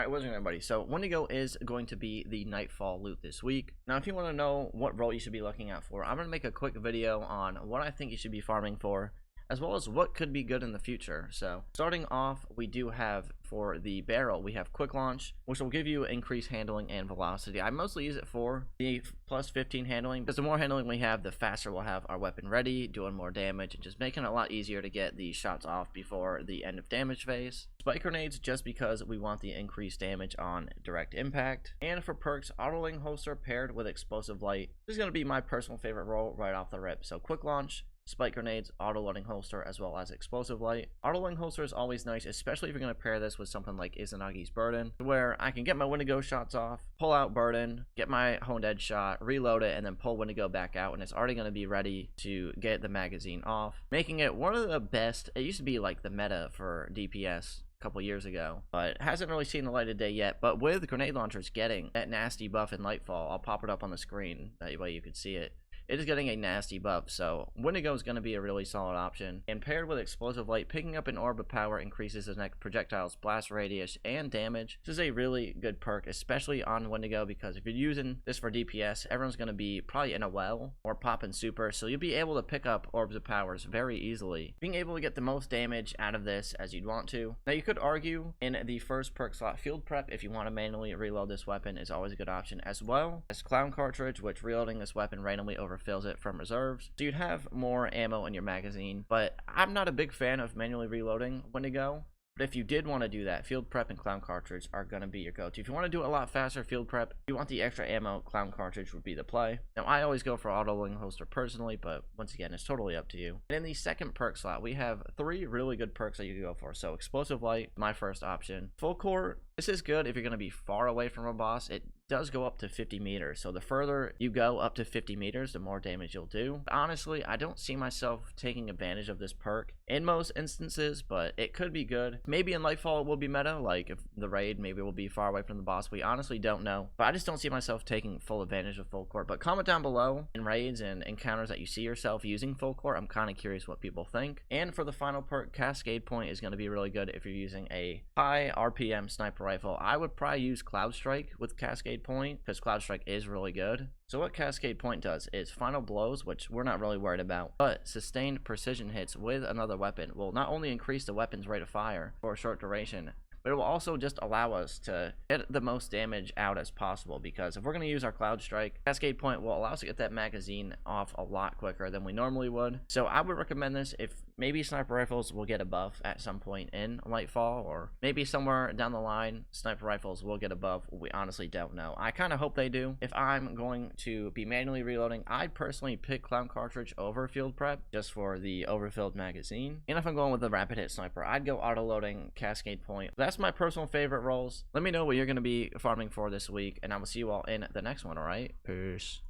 Alright, what's up everybody? So Wendigo is going to be the Nightfall loot this week. Now if you want to know what role you should be looking out for, I'm going to make a quick video on what I think you should be farming for, as well as what could be good in the future. So starting off, we do have for the barrel, we have quick launch, which will give you increased handling and velocity. I mostly use it for the plus 15 handling, because the more handling we have, the faster we'll have our weapon ready, doing more damage, and just making it a lot easier to get the shots off before the end of damage phase. Spike grenades, just because we want the increased damage on direct impact. And for perks, autoling holster paired with explosive light. This is going to be my personal favorite role right off the rip. So quick launch, spike grenades, auto-loading holster, as well as explosive light. Auto-loading holster is always nice, especially if you're going to pair this with something like Izanagi's Burden, where I can get my Wendigo shots off, pull out Burden, get my honed edge shot, reload it, and then pull Wendigo back out, and it's already going to be ready to get the magazine off, making it one of the best. It used to be like the meta for DPS couple years ago, but hasn't really seen the light of day yet. But with grenade launchers getting that nasty buff in Lightfall, I'll pop it up on the screen, that way you can see it. It is getting a nasty buff, so Wendigo is going to be a really solid option. And paired with explosive light, picking up an orb of power increases the next projectile's blast radius and damage. This is a really good perk, especially on Wendigo, because if you're using this for DPS, everyone's going to be probably in a well or popping super, so you'll be able to pick up orbs of powers very easily, being able to get the most damage out of this as you'd want to. Now you could argue in the first perk slot, field prep, if you want to manually reload this weapon, is always a good option, as well as clown cartridge, which reloading this weapon randomly overfills it from reserves, so you'd have more ammo in your magazine. But I'm not a big fan of manually reloading Wendigo. But if you did want to do that, field prep and clown cartridge are going to be your go-to. If you want to do it a lot faster, field prep. If you want the extra ammo, clown cartridge would be the play. Now, I always go for auto-loading holster personally, but once again, it's totally up to you. And in the second perk slot, we have 3 really good perks that you can go for. So explosive light, my first option. Full court, this is good if you're going to be far away from a boss. It does go up to 50 meters, so the further you go up to 50 meters, the more damage you'll do. Honestly, I don't see myself taking advantage of this perk in most instances, but it could be good. Maybe in Lightfall it will be meta, like if the raid maybe will be far away from the boss. We honestly don't know, but I just don't see myself taking full advantage of full court. But comment down below in raids and encounters that you see yourself using full court. I'm kind of curious what people think. And for the final perk, cascade point is going to be really good if you're using a high RPM sniper rifle. I would probably use Cloud Strike with cascade point, because Cloud Strike is really good. So what cascade point does is final blows, which we're not really worried about, but sustained precision hits with another weapon will not only increase the weapon's rate of fire for a short duration, but it will also just allow us to get the most damage out as possible, because if we're going to use our Cloud Strike, Cascade Point will allow us to get that magazine off a lot quicker than we normally would. So I would recommend this if maybe sniper rifles will get a buff at some point in Lightfall, or maybe somewhere down the line sniper rifles will get a buff. We honestly don't know. I kind of hope they do. If I'm going to be manually reloading, I'd personally pick clown cartridge over field prep just for the overfilled magazine. And if I'm going with the rapid hit sniper, I'd go auto loading Cascade Point. That's my personal favorite roles. Let me know what you're going to be farming for this week, and I will see you all in the next one. All right, peace.